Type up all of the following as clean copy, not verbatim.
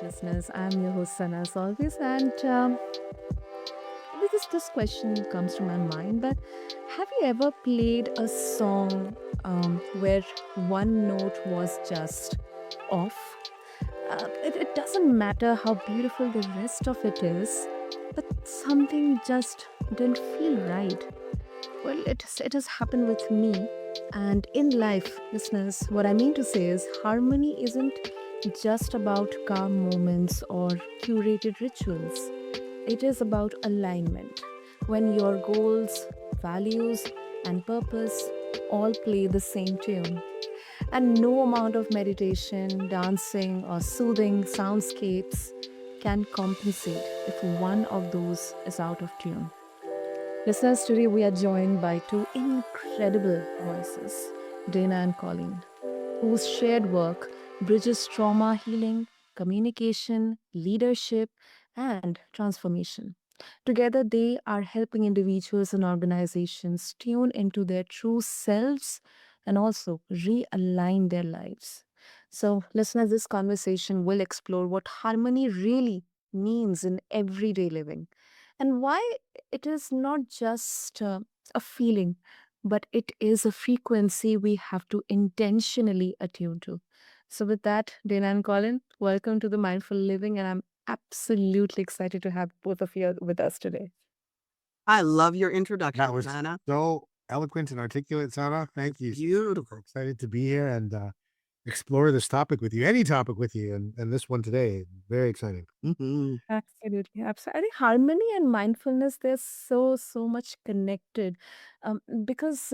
listeners. I'm your host, Sana, as always. And this question comes to my mind. But have you ever played a song where one note was just off? It doesn't matter how beautiful the rest of it is, but something just didn't feel right. Well, it has happened with me. And in life, listeners, what I mean to say is harmony isn't just about calm moments or curated rituals. It is about alignment. When your goals, values, and purpose all play the same tune. And no amount of meditation, dancing, or soothing soundscapes can compensate if one of those is out of tune. Listeners, today we are joined by two incredible voices, Dana and Colleen, whose shared work bridges trauma healing, communication, leadership, and transformation. Together, they are helping individuals and organizations tune into their true selves and also realign their lives. So, listeners, this conversation will explore what harmony really means in everyday living and why it is not just a feeling, but it is a frequency we have to intentionally attune to. So, with that, Dana and Colin, welcome to the Mindful Living, and I'm absolutely excited to have both of you with us today. I love your That introduction, was Sana. so eloquent and articulate, Sana. Thank you. Beautiful. Excited to be here and explore this topic with you, any topic with you, and this one today. Very exciting. Hmm. Absolutely, absolutely. I think harmony and mindfulness, they're so much connected, because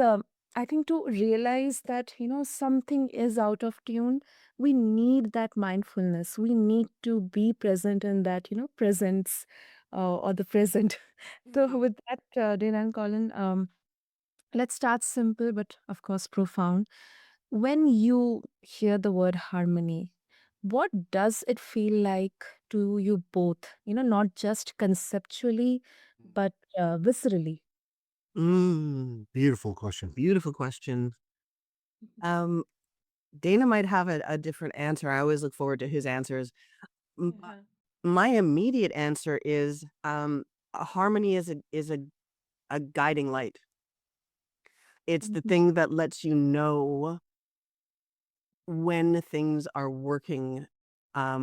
I think to realize that something is out of tune, we need that mindfulness. We need to be present in that presence, or the present. So with that, Dana and Colin, let's start simple, but of course profound. When you hear the word harmony, what does it feel like to you both? Not just conceptually, but viscerally. Beautiful question. Beautiful question. Um, Dana might have a different answer. I always look forward to his answers. But my immediate answer is harmony is a guiding light. It's the Mhm. thing that lets you know when things are working,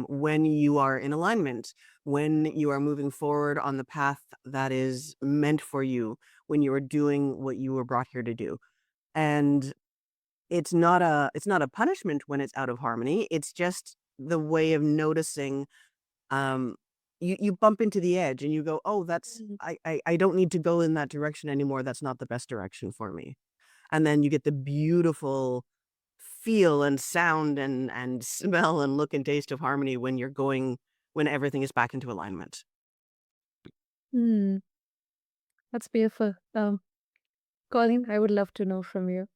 when you are in alignment, when you are moving forward on the path that is meant for you, when you are doing what you were brought here to do. And it's not a punishment when it's out of harmony. It's just the way of noticing. Um, you bump into the edge and you go, oh, that's Mhm. I don't need to go in that direction anymore. That's not the best direction for me. And then you get the beautiful feel and sound and smell and look and taste of harmony when everything is back into alignment. Hmm, that's beautiful. Colin, I would love to know from you.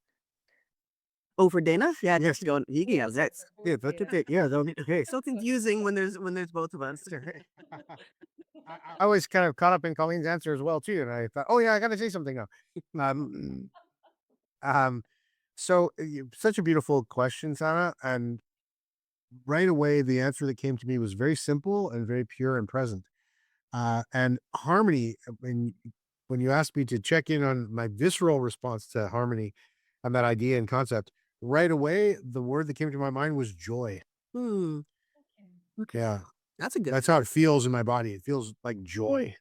Oh, for Dana? Yeah, Yes. just going, yeah, that's Yeah, that's it. Yeah, okay. so confusing when there's both of us. I was kind of caught up in Colleen's answer as well too, and I thought, oh yeah, I got to say something now. Um, um, such a beautiful question, Sana, and right away the answer that came to me was very simple and very pure and present. And harmony, when you asked me to check in on my visceral response to harmony and that idea and concept, right away the word that came to my mind was joy. Hmm, Okay. Yeah, that's a good that's one. how it feels in my body. It feels like joy.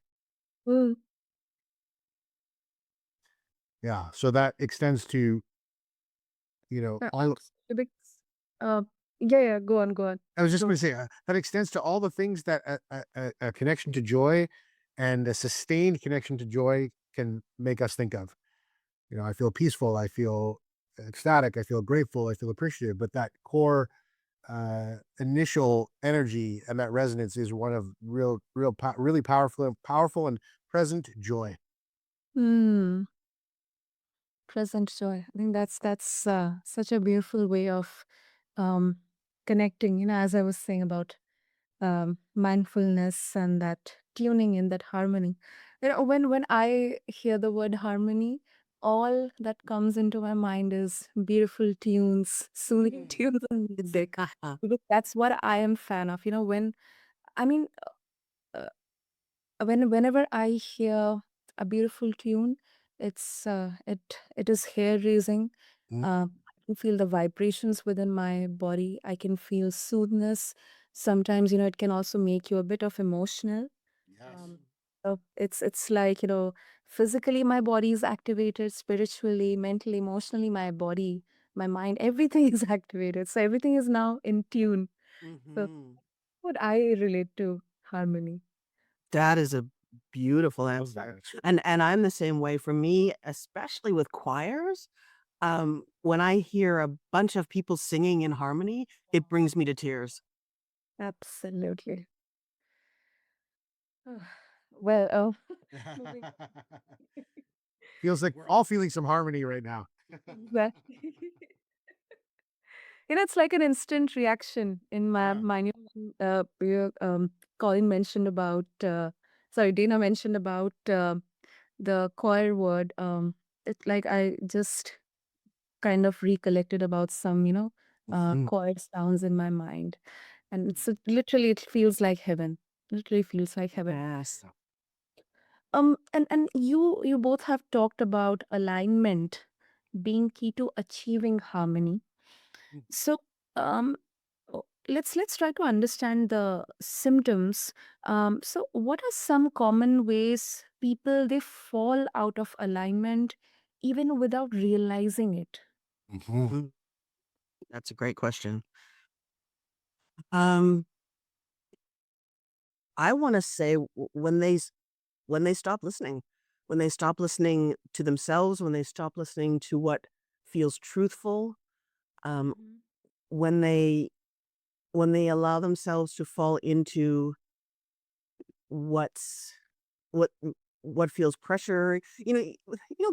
Mm. Yeah, so that extends to all. Because, uh, yeah, yeah, go on, go on. I was just going to say that extends to all the things that a connection to joy and a sustained connection to joy can make us think of. I feel peaceful, I feel ecstatic, I feel grateful, I feel appreciative, but that core initial energy and that resonance is one of really powerful and present joy. Hmm. Present joy. I think that's such a beautiful way of um, connecting. As I was saying about mindfulness and that tuning in, that harmony. When I hear the word harmony, all that comes into my mind is beautiful tunes, soothing tunes, and music. Because that's what I am fan of. When I mean, uh, whenever I hear a beautiful tune, it is hair raising. Mm, I can feel the vibrations within my body. I can feel soothness. Sometimes, it can also make you a bit of emotional. yes. Um, it's like, physically my body is activated, spiritually, mentally, emotionally, my mind, everything is activated. So everything is now in tune. So Hmm. what I relate to harmony. That is a beautiful Love answer. that. And I'm the same way. For me, especially with choirs, when I hear a bunch of people singing in harmony, it brings me to tears. Absolutely. Well, oh, moving Feels like we're all feeling some harmony right now. back. It's like an instant reaction in my Yeah. mind. Colin mentioned about, sorry, Dana mentioned about the choir word. It's like I just kind of recollected about some, Mhm. choir sounds in my mind. And it's literally, it feels like heaven. Literally feels like heaven. Yes. And you both have talked about alignment being key to achieving harmony. So, um, let's try to understand the symptoms. So, what are some common ways people they fall out of alignment even without realizing it? Mhm. Mm, that's a great question. Um, I want to say when they stop listening, when they stop listening to themselves, when they stop listening to what feels truthful, um, Mhm. when they when they allow themselves to fall into what's what what feels pressure.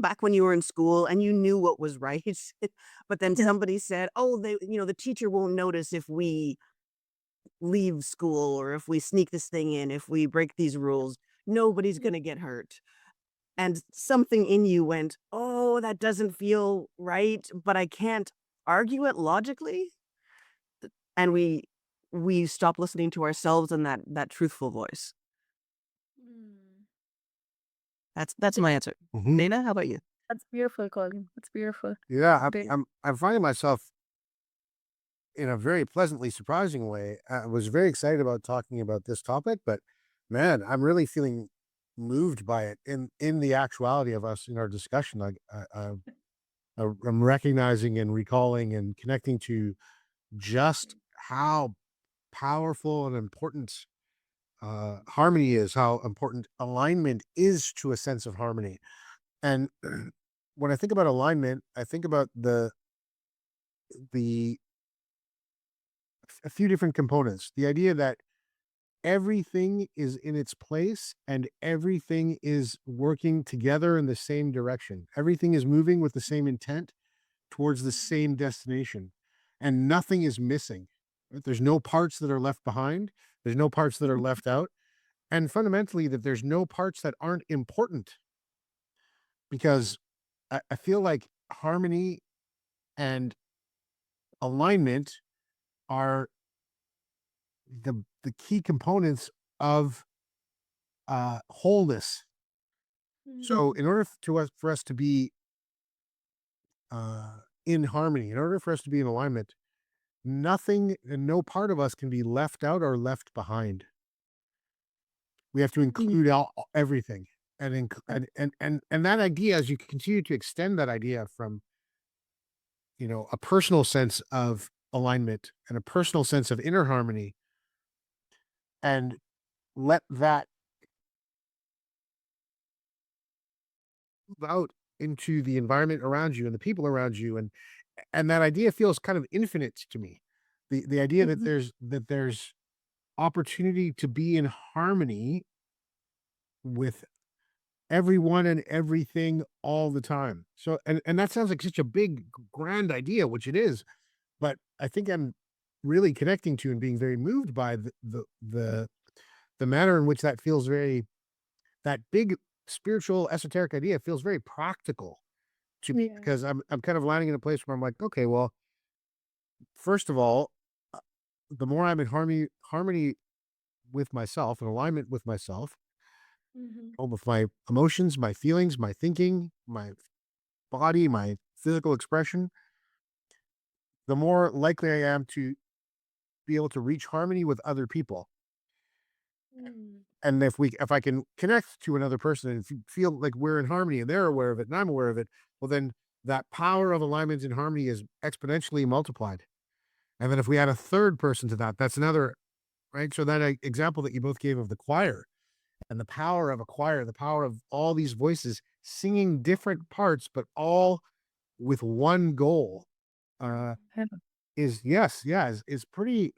Back when you were in school and you knew what was right, but then somebody said, "Oh, the teacher won't notice if we leave school or if we sneak this thing in, if we break these rules, nobody's Yeah. gonna get hurt." And something in you went, "Oh, that doesn't feel right, but I can't argue it logically." And we stop listening to ourselves and that truthful voice. Mm. That's my answer. Mhm. Dana, how about you? That's beautiful, Colin. That's beautiful. Yeah, They- I'm finding myself in a very pleasantly surprising way. I was very excited about talking about this topic, but man, I'm really feeling moved by it in the actuality of us in our discussion. I'm recognizing and recalling and connecting to just how powerful and important harmony is, how important alignment is to a sense of harmony. And when I think about alignment, I think about the a few different components. The idea that everything is in its place and everything is working together in the same direction. Everything is moving with the same intent towards the Mhm. same destination, and nothing is missing. Right? There's no parts that are left behind. There's no parts that are left out. And fundamentally, that there's no parts that aren't important because I feel like harmony and alignment are the key components of wholeness. So Mhm. in order for us to be in harmony, in order for us to be in alignment, nothing and no part of us can be left out or left behind. We have to Mhm. include everything. And that idea, as you continue to extend that idea from a personal sense of alignment and a personal sense of inner harmony, and let that move out into the environment around you and the people around you, and that idea feels kind of infinite to me. The idea that Mhm. there's opportunity to be in harmony with everyone and everything all the time. So and that sounds like such a big grand idea, which it is, but I think I'm really connecting to and being very moved by the manner in which that feels very that big spiritual esoteric idea feels very practical to me Yeah. because I'm kind of landing in a place where I'm like, okay, well, first of all, the more I'm in harmony with myself, in alignment with myself, Mhm. with my emotions, my feelings, my thinking, my body, my physical expression, the more likely I am to be able to reach harmony with other people. Mm. And if I can connect to another person and feel like we're in harmony and they're aware of it and I'm aware of it, well, then that power of alignment and harmony is exponentially multiplied. And then if we add a third person to that, that's another, right? So that example that you both gave of the choir and the power of a choir, the power of all these voices singing different parts, but all with one goal, uh, Yeah. is yes, yeah, is pretty.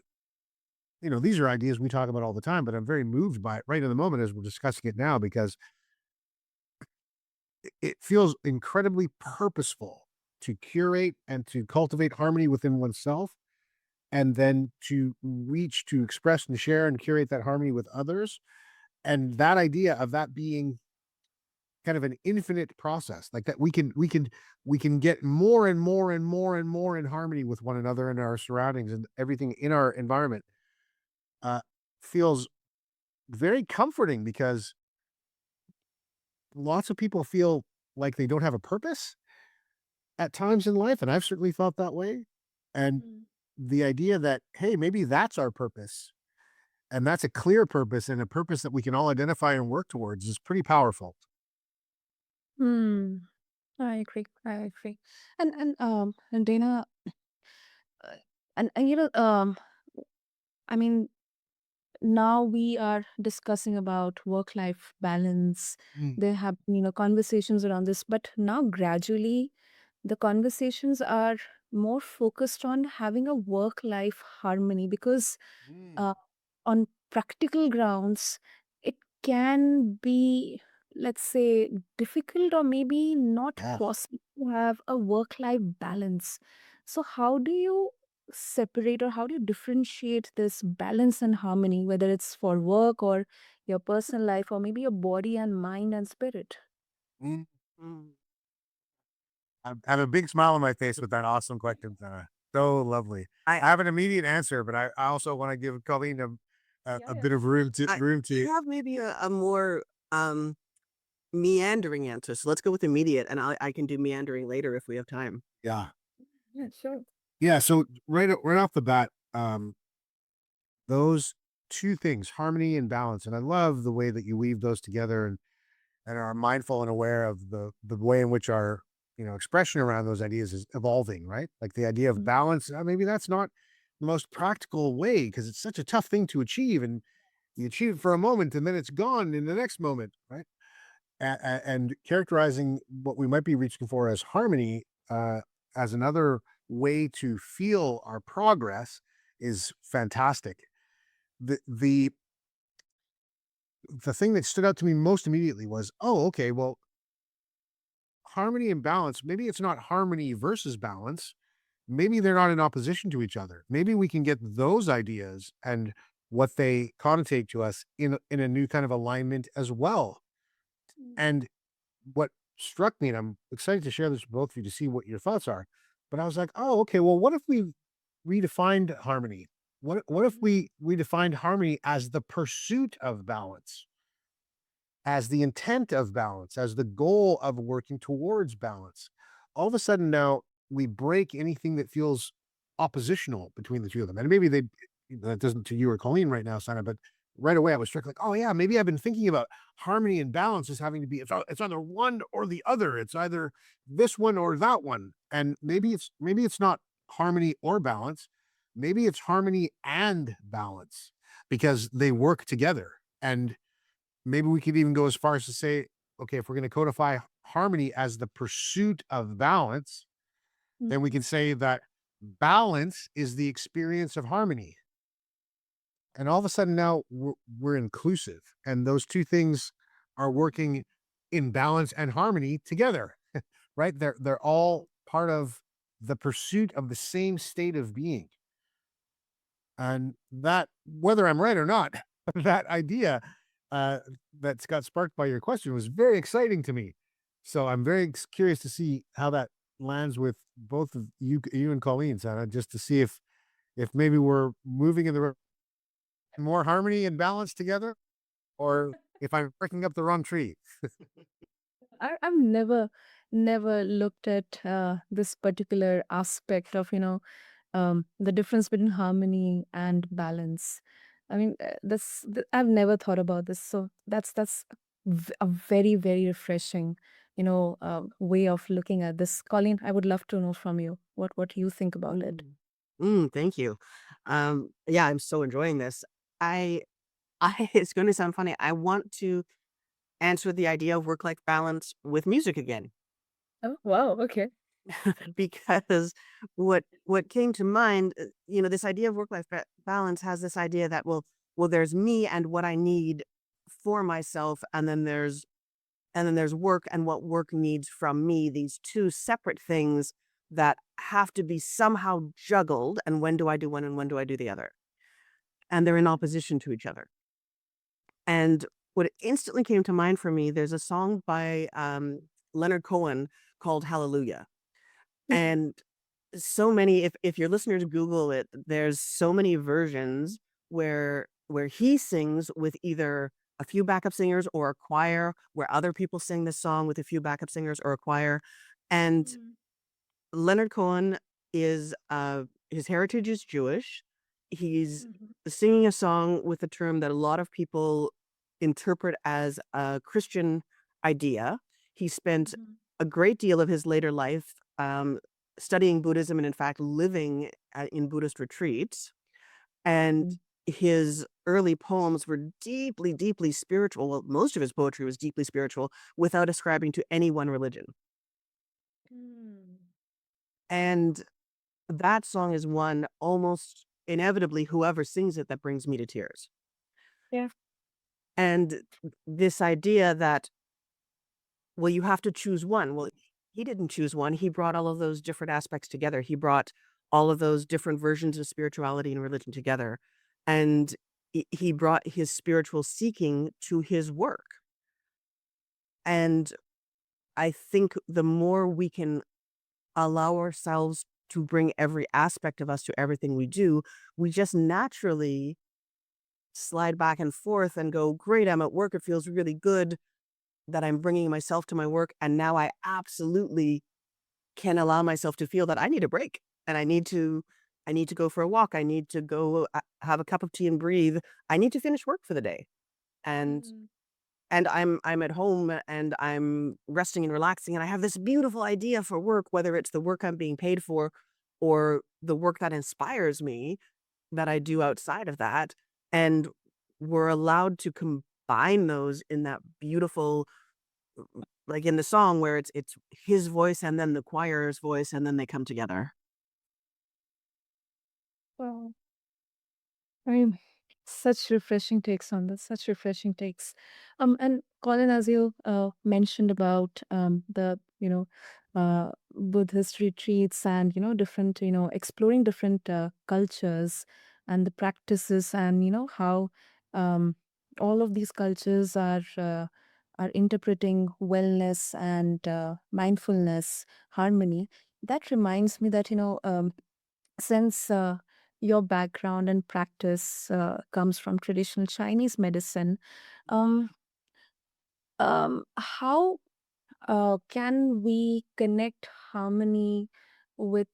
These are ideas we talk about all the time, but I'm very moved by it right in the moment as we're discussing it now because it feels incredibly purposeful to curate and to cultivate harmony within oneself and then to reach to express and share and curate that harmony with others. And that idea of that being kind of an infinite process, like that we can get more and more and more and more in harmony with one another and our surroundings and everything in our environment, uh, feels very comforting because lots of people feel like they don't have a purpose at times in life, and I've certainly felt that way. And Mm. the idea that, hey, maybe that's our purpose, and that's a clear purpose and a purpose that we can all identify and work towards is pretty powerful. Mm. I agree. I agree. And Dana, uh, I mean, now we are discussing about work life balance. Mm, There have been, conversations around this, but now gradually the conversations are more focused on having a work life harmony because mm. uh, on practical grounds, it can be, let's say, difficult or maybe not Yeah. possible to have a work life balance. So, how do you separate or how do you differentiate this balance and harmony, whether it's for work or your personal life or maybe your body and mind and spirit? Mm. Mm. I have a big smile on my face with that awesome question, Sarah. So lovely. I I have an immediate answer, but I also want to give Colleen Yeah, a yeah, bit of room to I room to. have maybe a more meandering answer. So let's go with immediate, and I can do meandering later if we have time. Yeah. yeah, sure. Yeah. So right off the bat, those two things, harmony and balance. And I love the way that you weave those together and are mindful and aware of the way in which our expression around those ideas is evolving, right? Like the idea of Mhm. balance, maybe that's not the most practical way because it's such a tough thing to achieve and you achieve it for a moment and then it's gone in the next moment, right? And characterizing what we might be reaching for as harmony, as another way to feel our progress is fantastic. The the the thing that stood out to me most immediately was, oh, okay, well, harmony and balance, maybe it's not harmony versus balance. Maybe they're not in opposition to each other. Maybe we can get those ideas and what they connotate to us in a new kind of alignment as well. And what struck me, and I'm excited to share this with both of you to see what your thoughts are. But I was like, oh, okay, well, what if we redefined harmony? What if we redefined harmony as the pursuit of balance? As the intent of balance, as the goal of working towards balance. All of a sudden now we break anything that feels oppositional between the two of them. And maybe that doesn't to you or Colleen right now, Sana, but right away I was struck like, oh yeah, maybe I've been thinking about harmony and balance as having to be it's either one or the other. It's either this one or that one. And maybe it's not harmony or balance. Maybe it's harmony and balance because they work together. And maybe we could even go as far as to say, okay, if we're going to codify harmony as the pursuit of balance, then we Mhm. can say that balance is the experience of harmony. And all of a sudden now we're inclusive. And those two things are working in balance and harmony together, right? They're all part of the pursuit of the same state of being. And that, whether I'm right or not, that idea uh, that got sparked by your question was very exciting to me. So I'm very curious to see how that lands with both of you and Colleen, Sana, just to see if maybe we're moving in the more harmony and balance together, or if I'm breaking up the wrong tree. I've never looked at this particular aspect of, the difference between harmony and balance. I mean, I've never thought about this. So that's a very, very refreshing, way of looking at this. Colleen, I would love to know from you what you think about it. Mm. Thank you. Yeah, I'm so enjoying this. I, it's going to sound funny. I want to answer the idea of work-life balance with music again. Oh, wow. Okay. Because what came to mind, this idea of work-life balance has this idea that, well, there's me and what I need for myself, and then there's work and what work needs from me. These two separate things that have to be somehow juggled. And when do I do one and when do I do the other? And they're in opposition to each other. And what instantly came to mind for me, there's a song by Leonard Cohen called Hallelujah. And so many, if your listeners Google it, there's so many versions where he sings with either a few backup singers or a choir, where other people sing this song with a few backup singers or a choir. And Mm, Leonard Cohen is his heritage is Jewish. He's mhm, singing a song with a term that a lot of people interpret as a Christian idea. He spent mhm, a great deal of his later life studying Buddhism and, in fact, living in Buddhist retreats. And his early poems were deeply, deeply spiritual. Well, most of his poetry was deeply spiritual without ascribing to any one religion. mm. And that song is one almost inevitably whoever sings it that brings me to tears. Yeah. And this idea that, well, you have to choose one. Well, he didn't choose one. He brought all of those different aspects together. He brought all of those different versions of spirituality and religion together. And he brought his spiritual seeking to his work. And I think the more we can allow ourselves to bring every aspect of us to everything we do, we just naturally slide back and forth and go, great, I'm at work. It feels really good that I'm bringing myself to my work. And now I absolutely can allow myself to feel that I need a break and I need to go for a walk. I need to go have a cup of tea and breathe. I need to finish work for the day. And Mm. I'm at home and I'm resting and relaxing and I have this beautiful idea for work, whether it's the work I'm being paid for or the work that inspires me that I do outside of that. And we're allowed to combine those in that beautiful, like in the song where it's his voice and then the choir's voice and then they come together. Well, I mean, such refreshing takes on this, such refreshing takes. And Colin, as you mentioned about the, Buddhist retreats and, different, exploring different cultures and the practices and, how um, all of these cultures are interpreting wellness and mindfulness, harmony. That reminds me that, since your background and practice comes from traditional Chinese medicine, um, how can we connect harmony with,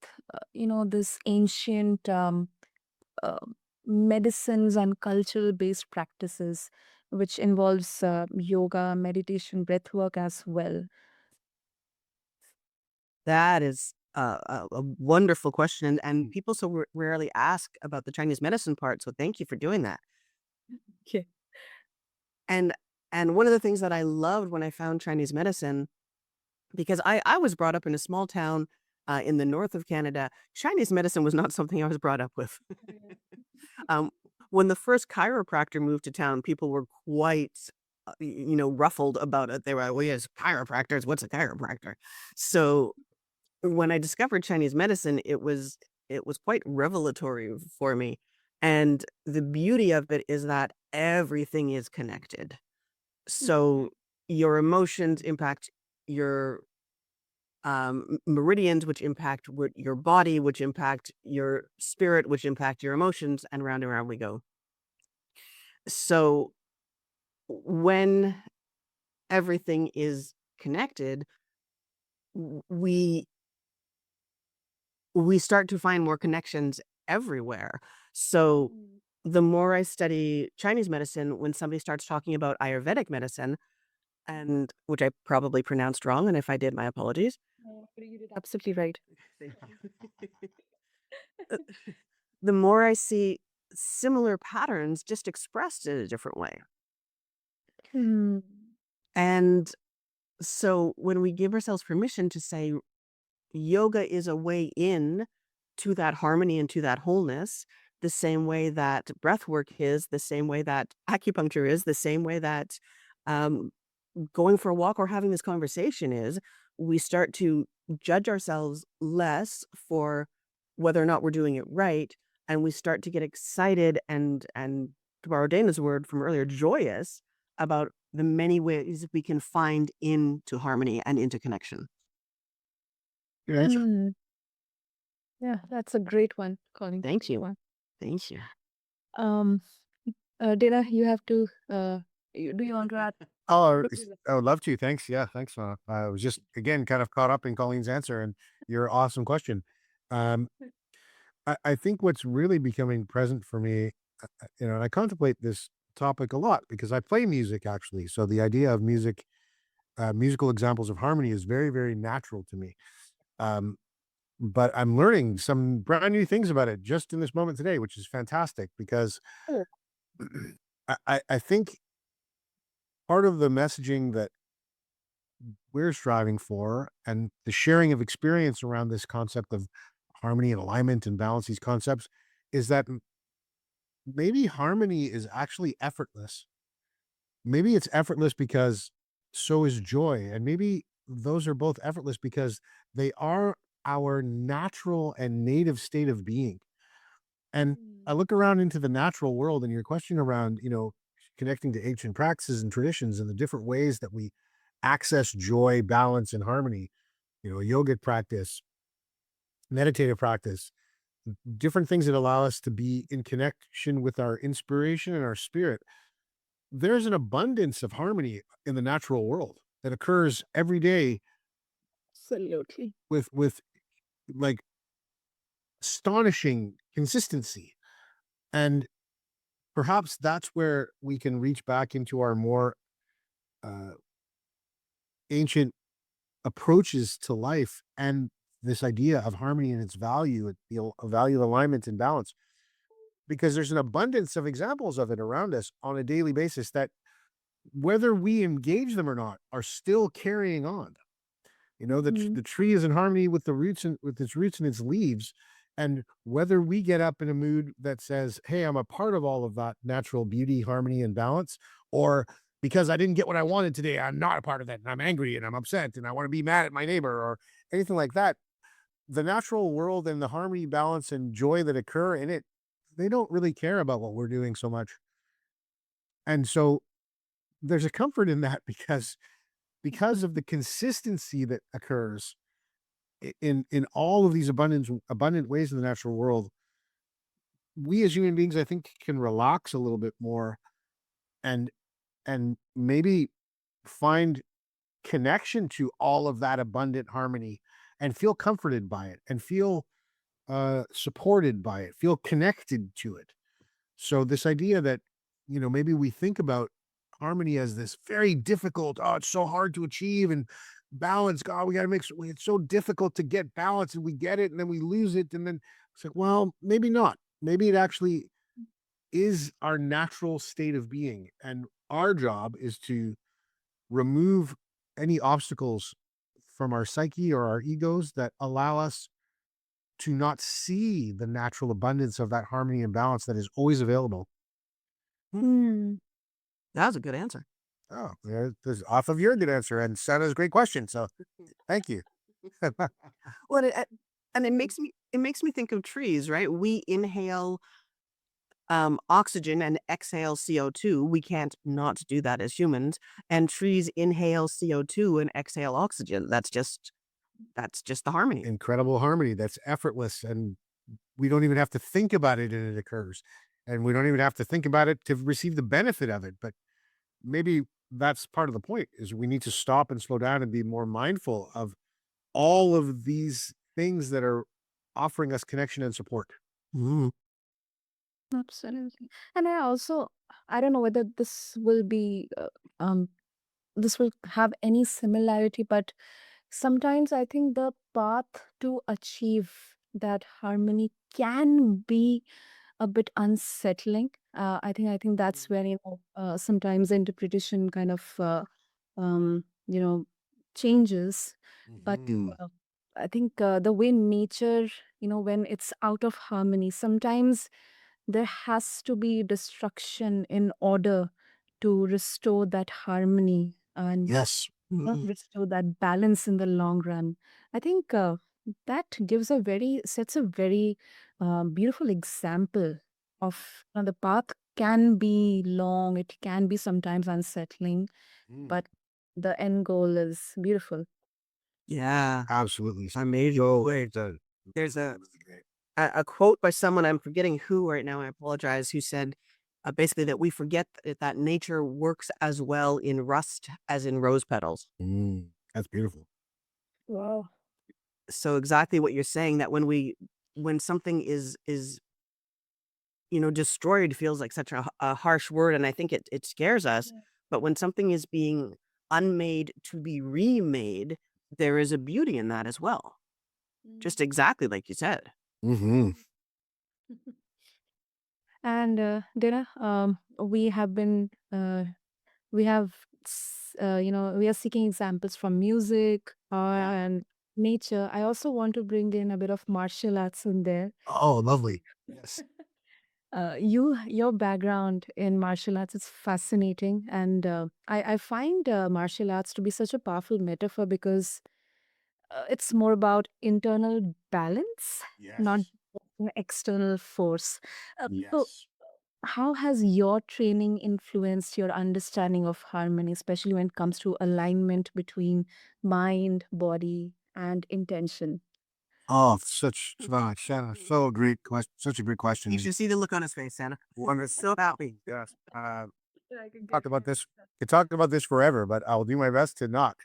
this ancient uh, medicines and cultural based practices, which involves yoga, meditation, breath work as well? That is a wonderful question. And people so rarely ask about the Chinese medicine part. So thank you for doing that. Okay. And and one of the things that I loved when I found Chinese medicine, because I was brought up in a small town in the north of Canada, Chinese medicine was not something I was brought up with. um, when the first chiropractor moved to town, people were quite, ruffled about it. They were, well, yes, chiropractors. What's a chiropractor? So when I discovered Chinese medicine, it was quite revelatory for me. And the beauty of it is that everything is connected. So your emotions impact your meridians, which impact your body, which impact your spirit, which impact your emotions, and round we go. So when everything is connected, we start to find more connections everywhere. So the more I study Chinese medicine, when somebody starts talking about Ayurvedic medicine, and which I probably pronounced wrong, and if I did, my apologies. No, but you did absolutely right. Thank you. Uh, the more I see similar patterns just expressed in a different way. Hmm. And so when we give ourselves permission to say yoga is a way in to that harmony and to that wholeness, the same way that breath work is, the same way that acupuncture is, the same way that um, going for a walk or having this conversation is, we start to judge ourselves less for whether or not we're doing it right, and we start to get excited and to borrow Dana's word from earlier, joyous about the many ways we can find into harmony and into connection. Good answer. Hmm. Yeah, that's a great one, Colin. Thank Great you. one. Thank you. Um, Dana, you have to. Do you want to add? Oh, I would love to. Thanks. Yeah, thanks. I was just again kind of caught up in Colleen's answer and your awesome question. Um, I think what's really becoming present for me, and I contemplate this topic a lot because I play music actually. So the idea of music, musical examples of harmony is very, very natural to me. Um, but I'm learning some brand new things about it just in this moment today, which is fantastic because Oh. I think part of the messaging that we're striving for and the sharing of experience around this concept of harmony and alignment and balance, these concepts, is that maybe harmony is actually effortless. Maybe it's effortless because so is joy. And maybe those are both effortless because they are our natural and native state of being. And I look around into the natural world and your question around, connecting to ancient practices and traditions and the different ways that we access joy, balance, and harmony, a yogic practice, meditative practice, different things that allow us to be in connection with our inspiration and our spirit. There's an abundance of harmony in the natural world that occurs every day Absolutely. with like astonishing consistency. And perhaps that's where we can reach back into our more uh, ancient approaches to life and this idea of harmony and its value, value of alignment and balance, because there's an abundance of examples of it around us on a daily basis that, whether we engage them or not, are still carrying on. Mhm. The tree is in harmony with with its roots and its leaves. And whether we get up in a mood that says, "Hey, I'm a part of all of that natural beauty, harmony, and balance," or because I didn't get what I wanted today, I'm not a part of that, and I'm angry and I'm upset and I want to be mad at my neighbor or anything like that. The natural world and the harmony, balance, and joy that occur in it, they don't really care about what we're doing so much. And so there's a comfort in that because of the consistency that occurs in all of these abundant ways in the natural world. We as human beings, I think, can relax a little bit more and maybe find connection to all of that abundant harmony and feel comforted by it and feel supported by it, feel connected to it. So this idea that, maybe we think about harmony as this very difficult, oh, it's so hard to achieve, and balance, God, we got to make sure it's so difficult to get balance, and we get it and then we lose it. And then it's like, well, maybe not. Maybe it actually is our natural state of being. And our job is to remove any obstacles from our psyche or our egos that allow us to not see the natural abundance of that harmony and balance that is always available. Hmm. That was a good answer. Oh, yeah, this off of your good answer and Santa's great question. So thank you. Well, and it makes me think of trees, right? We inhale oxygen and exhale CO2. We can't not do that as humans. And trees inhale CO2 and exhale oxygen. That's just the harmony. Incredible harmony that's effortless and we don't even have to think about it and it occurs. and we don't even have to think about it to receive the benefit of it. But maybe that's part of the point is we need to stop and slow down and be more mindful of all of these things that are offering us connection and support. Mm. Absolutely. And I don't know whether um, this will have any similarity, but sometimes I think the path to achieve that harmony can be a bit unsettling. I think that's where sometimes interpretation kind of you know changes. But Mhm. uh, I think the way nature, when it's out of harmony, sometimes there has to be destruction in order to restore that harmony and Yes. Mm. restore that balance in the long run. I think that sets a very beautiful example of the path can be long, it can be sometimes unsettling, Mm. but the end goal is beautiful. Yeah. Absolutely. Amazing. So great. There's Really great. a quote by someone, I'm forgetting who right now, I apologize, who said basically that we forget that nature works as well in rust as in rose petals. That's beautiful. Wow. So exactly what you're saying, that when something is destroyed feels like such a harsh word, and I think it scares us. Yeah. But when something is being unmade to be remade, there is a beauty in that as well. Just exactly like you said. Hmm. And Dana, we have we are seeking examples from music Yeah. and nature. I also want to bring in a bit of martial arts in there. Oh, lovely. Yes. Your background in martial arts is fascinating, and I find martial arts to be such a powerful metaphor because it's more about internal balance, not Yes. an external force. So, Yes. how has your training influenced your understanding of harmony, especially when it comes to alignment between mind, body, and intention? Oh, such Shanna, so great question. Such a great question. You should see the look on his face, Santa. Wonderful. So happy. Yes. I can Talked get about behind this. that. Could talk about this forever, but I'll do my best to not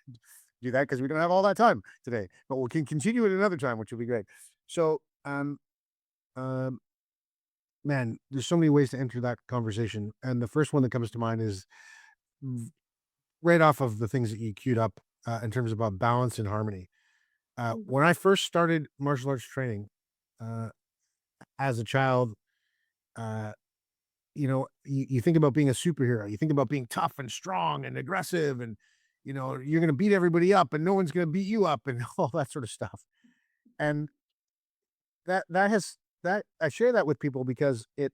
do that because we don't have all that time today. But we can continue it another time, which will be great. So, um, man, there's so many ways to enter that conversation, and the first one that comes to mind is right off of the things that you queued up in terms about balance and harmony. Mhm. When I first started martial arts training uh, as a child, uh, you think about being a superhero. You think about being tough and strong and aggressive, and you're going to beat everybody up, and no one's going to beat you up, and all that sort of stuff. And that I share that with people because it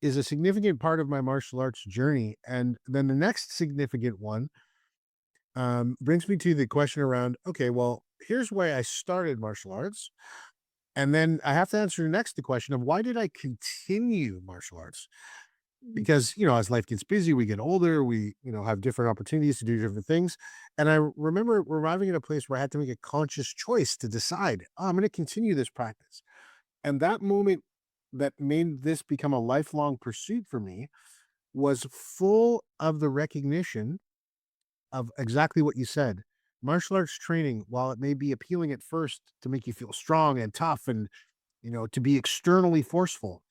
is a significant part of my martial arts journey. And then the next significant one brings me to the question around, okay, well, here's why I started martial arts. And then I have to answer next the question of why did I continue martial arts? Mm. Because, as life gets busy, we get older, we, have different opportunities to do different things. And I remember arriving at a place where I had to make a conscious choice to decide, oh, I'm going to continue this practice. And that moment that made this become a lifelong pursuit for me was full of the recognition of exactly what you said. Martial arts training, while it may be appealing at first to make you feel strong and tough and, to be externally forceful,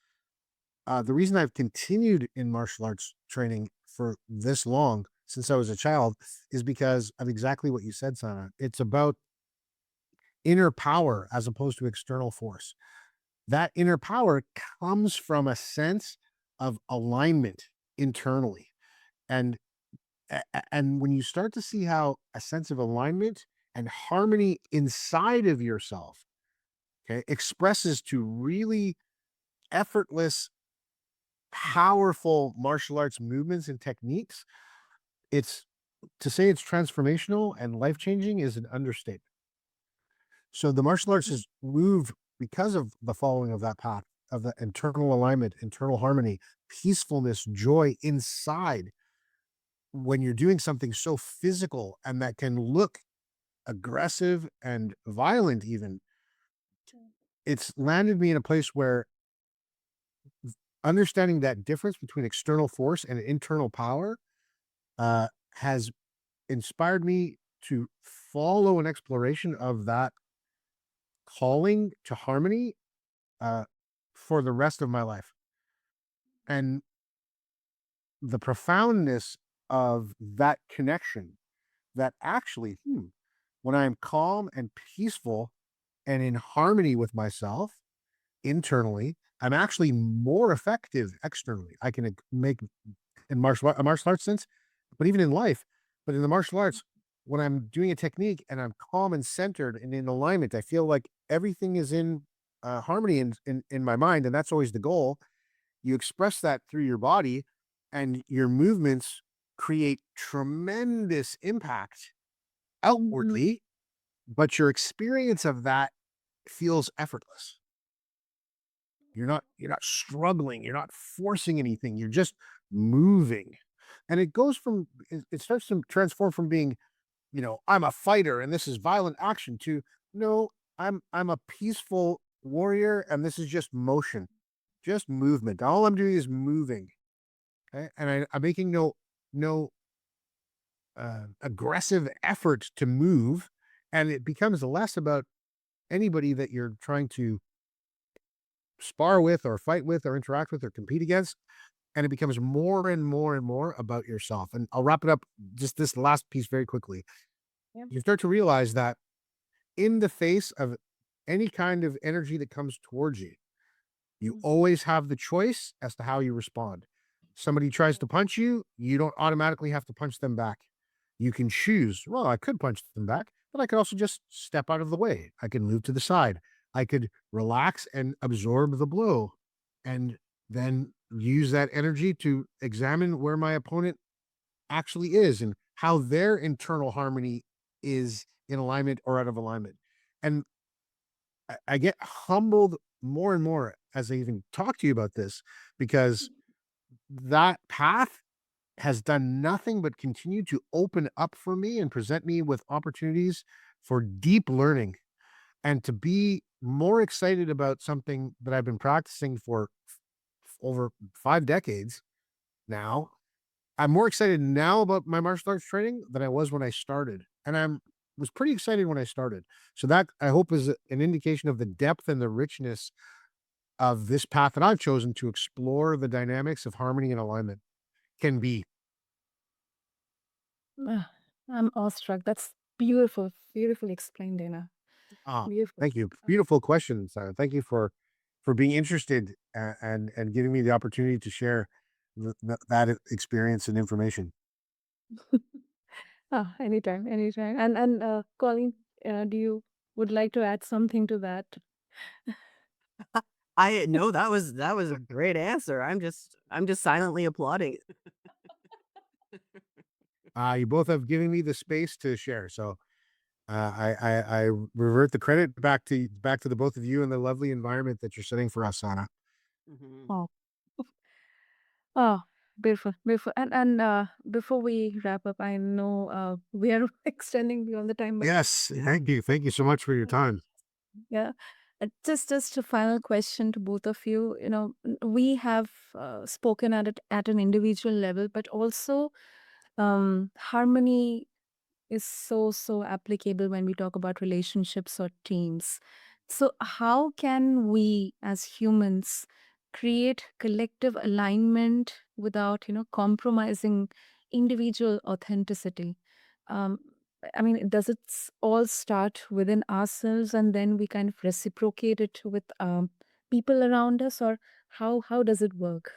the reason I've continued in martial arts training for this long since I was a child is because of exactly what you said, Sana. It's about inner power as opposed to external force. That inner power comes from a sense of alignment internally. And and when you start to see how a sense of alignment and harmony inside of yourself, okay, expresses to really effortless, powerful martial arts movements and techniques, it's to say it's transformational and life changing is an understatement. So the martial arts has moved because of the following of that path of the internal alignment, internal harmony, peacefulness, joy inside when you're doing something so physical and that can look aggressive and violent even. It's landed me in a place where understanding that difference between external force and internal power has inspired me to follow an exploration of that calling to harmony uh, for the rest of my life. And the profoundness of that connection, that actually, when I'm calm and peaceful and in harmony with myself internally, I'm actually more effective externally. I can make in martial arts sense, but even in life, but in the martial arts, when I'm doing a technique and I'm calm and centered and in alignment, I feel like everything is in harmony in my mind, and that's always the goal. You express that through your body, and your movements create tremendous impact Mhm. outwardly, but your experience of that feels effortless. You're not struggling, you're not forcing anything, you're just moving. And it goes from it starts to transform from being, I'm a fighter and this is violent action to no, I'm a peaceful warrior and this is just motion, just movement. All I'm doing is moving. Okay. And I'm making no aggressive effort to move. And it becomes less about anybody that you're trying to spar with or fight with or interact with or compete against. And it becomes more and more and more about yourself. And I'll wrap it up just this last piece very quickly. Yeah. You start to realize that in the face of any kind of energy that comes towards you, you Mhm. always have the choice as to how you respond. Somebody tries to punch you, you don't automatically have to punch them back. You can choose, well, I could punch them back, but I could also just step out of the way. I could move to the side. I could relax and absorb the blow and then use that energy to examine where my opponent actually is and how their internal harmony is in alignment or out of alignment. And I get humbled more and more as I even talk to you about this because that path has done nothing but continue to open up for me and present me with opportunities for deep learning and to be more excited about something that I've been practicing for over 5 decades now. I'm more excited now about my martial arts training than I was when I started. And I'm was pretty excited when I started. So that I hope is an indication of the depth and the richness of this path that I've chosen to explore the dynamics of harmony and alignment can be. Ah, I'm awestruck. That's beautiful, beautifully explained, Dana. Ah, Beautiful. thank you. Beautiful questions. Thank you for being interested and giving me the opportunity to share that experience and information. Ah, anytime, anytime. And Colleen, do you would like to add something to that? I no, that was a great answer. I'm just silently applauding. You both have given me the space to share. So I revert the credit back to the both of you and the lovely environment that you're setting for us, Sana. Mhm. Oh, oh, beautiful, beautiful. And before we wrap up, I know we are extending beyond the time, but Yes, thank you. Thank you so much for your time. yeah. Just a final question to both of you. We have spoken at an individual level, but also harmony is so applicable when we talk about relationships or teams. So how can we as humans create collective alignment without compromising individual authenticity? um, I mean, does it all start within ourselves and then we kind of reciprocate it with people around us, or how does it work?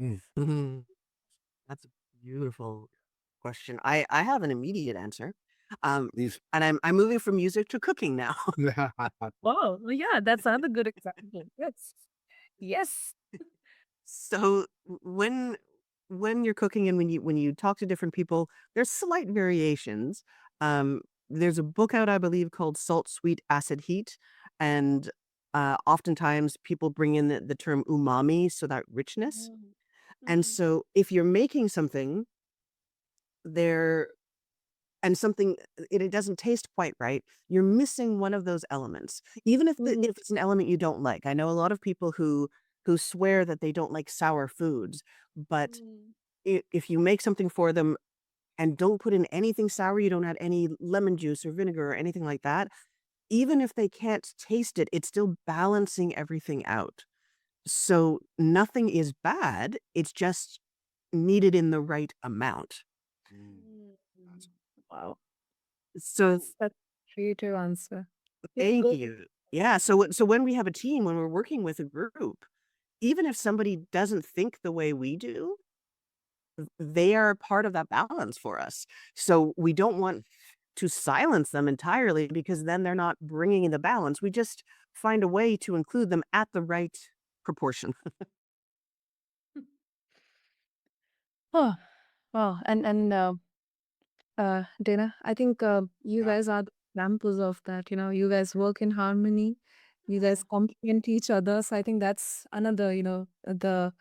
Mm. Mhm. That's a beautiful question. I have an immediate answer. Um, Please. and I'm moving from music to cooking now. Oh, yeah, that's another good example. Yes. Yes. So when you're cooking and when you talk to different people, there's slight variations. There's a book out, I believe, called Salt, Sweet, Acid, Heat, and oftentimes people bring in the term umami, so that richness. Mhm. And Mhm. so if you're making something there and something it doesn't taste quite right, you're missing one of those elements. Even if Mhm. if it's an element you don't like. I know a lot of people who who swear that they don't like sour foods, but Mm. if you make something for them and don't put in anything sour, you don't add any lemon juice or vinegar or anything like that, even if they can't taste it, it's still balancing everything out. So nothing is bad, it's just needed in the right amount. Mm. Mm. That's Wow. So That's a creative answer. Yeah, thank go. you. Yeah, so when we have a team, when we're working with a group, even if somebody doesn't think the way we do, they are part of that balance for us. So we don't want to silence them entirely because then they're not bringing in the balance. We just find a way to include them at the right proportion. Oh, wow. And Dana, I think you yeah. guys are the examples of that. You guys work in harmony. You guys complement each other. So I think that's another, the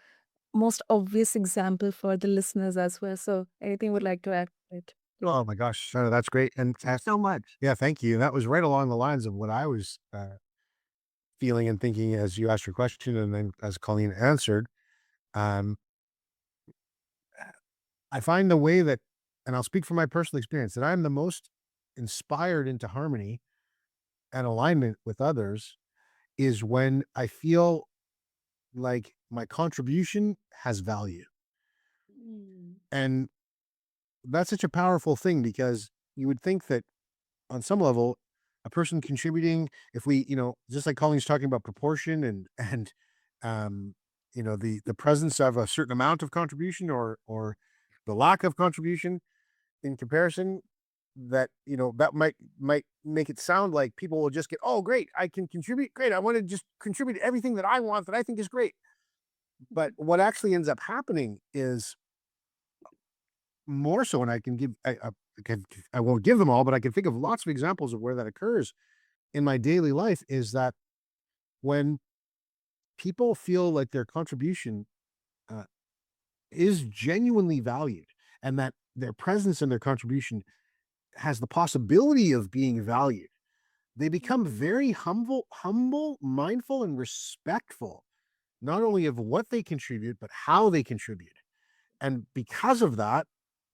most obvious example for the listeners as well. So anything would like to add to it? Oh my gosh, that's great. And So much. yeah, thank you. That was right along the lines of what I was feeling and thinking as you asked your question, and then as Colleen answered. Um, I find the way that, and I'll speak from my personal experience, that I'm the most inspired into harmony and alignment with others is when I feel like my contribution has value. Mm. And that's such a powerful thing because you would think that on some level, a person contributing, if we, just like Colleen's talking about proportion and um, the presence of a certain amount of contribution or the lack of contribution in comparison, that that might make it sound like people will just get, oh great, I can contribute, great, I want to just contribute everything that I want that I think is great. But what actually ends up happening is more so, and I can give I won't give them all, but I can think of lots of examples of where that occurs in my daily life, is that when people feel like their contribution uh, is genuinely valued and that their presence and their contribution has the possibility of being valued, they become Mm. very humble, mindful, and respectful, not only of what they contribute, but how they contribute. And because of that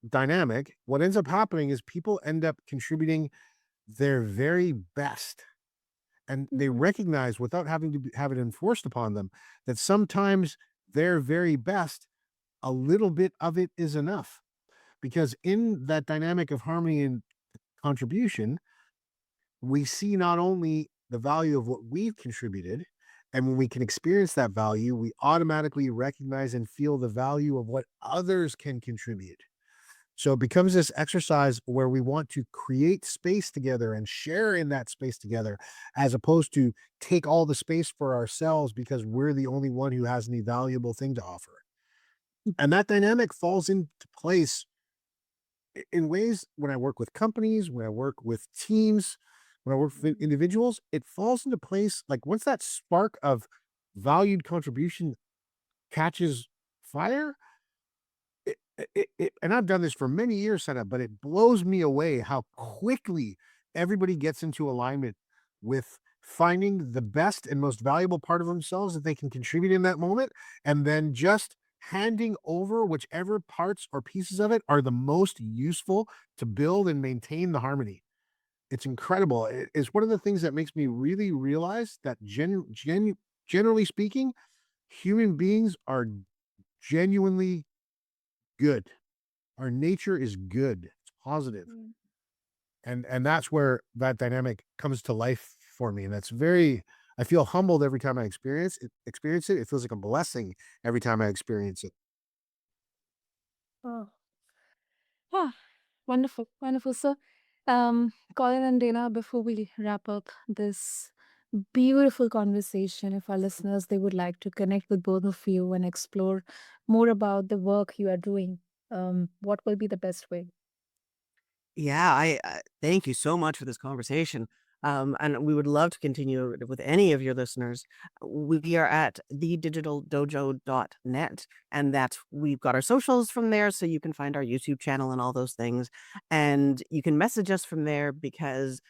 dynamic, what ends up happening is people end up contributing their very best. And they Mhm. recognize, without having to have it enforced upon them, that sometimes their very best, a little bit of it is enough. Because in that dynamic of harmony and contribution, we see not only the value of what we've contributed, and when we can experience that value, we automatically recognize and feel the value of what others can contribute. So it becomes this exercise where we want to create space together and share in that space together, as opposed to take all the space for ourselves because we're the only one who has any valuable thing to offer. And that dynamic falls into place in ways when I work with companies, when I work with teams, when I work with Mhm. individuals, it falls into place. Like once that spark of valued contribution catches fire, and I've done this for many years, Senna, but it blows me away how quickly everybody gets into alignment with finding the best and most valuable part of themselves that they can contribute in that moment, and then just handing over whichever parts or pieces of it are the most useful to build and maintain the harmony. It's incredible. It's one of the things that makes me really realize that generally speaking, human beings are genuinely good. Our nature is good, it's positive. Mm. And that's where that dynamic comes to life for me, and that's very, I feel humbled every time I experience it. It feels like a blessing every time I experience it. Oh. Ah, wonderful, wonderful. So, Colin and Dana, before we wrap up this beautiful conversation, if our listeners they would like to connect with both of you and explore more about the work you are doing, what will be the best way? Yeah, I thank you so much for this conversation. And we would love to continue it with any of your listeners. We are at thedigitaldojo.net, and that's we've got our socials from there, so you can find our YouTube channel and all those things. And you can message us from there because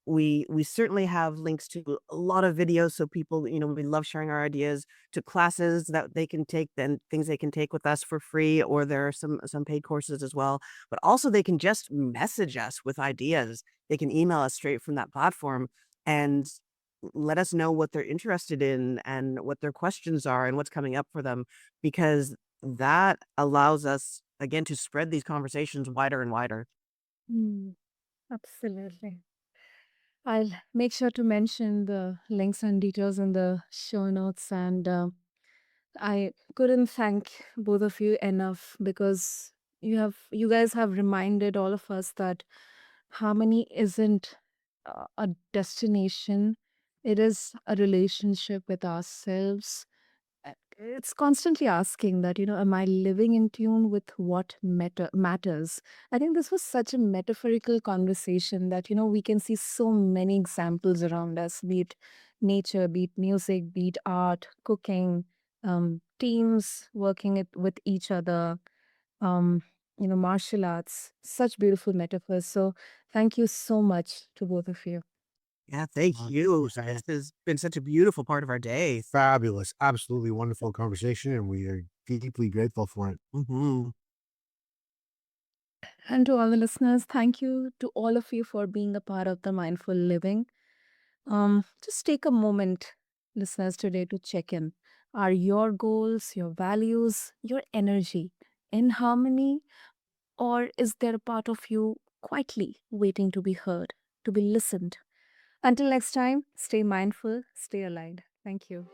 we certainly have links to a lot of videos, so people, we love sharing our ideas, to classes that they can take, then things they can take with us for free, or there are some paid courses as well. But also they can just message us with ideas. They can email us straight from that platform and let us know what they're interested in and what their questions are and what's coming up for them, because that allows us again to spread these conversations wider and wider. Mm, absolutely. I'll make sure to mention the links and details in the show notes. And I couldn't thank both of you enough because you guys have reminded all of us that harmony isn't a destination. It is a relationship with ourselves. It's constantly asking that, am I living in tune with what matters? I think this was such a metaphorical conversation that, we can see so many examples around us, be it nature, be it music, be it art, cooking, teams working with each other, um, martial arts, such beautiful metaphors. So thank you so much to both of you. Yeah, thank you. Diane. This has been such a beautiful part of our day. Fabulous. Absolutely wonderful conversation. And we are deeply grateful for it. Hmm. And to all the listeners, thank you to all of you for being a part of the mindful living. Just take a moment, listeners, today to check in. Are your goals, your values, your energy in harmony, or is there a part of you quietly waiting to be heard, to be listened? Until next time, stay mindful, stay aligned. Thank you.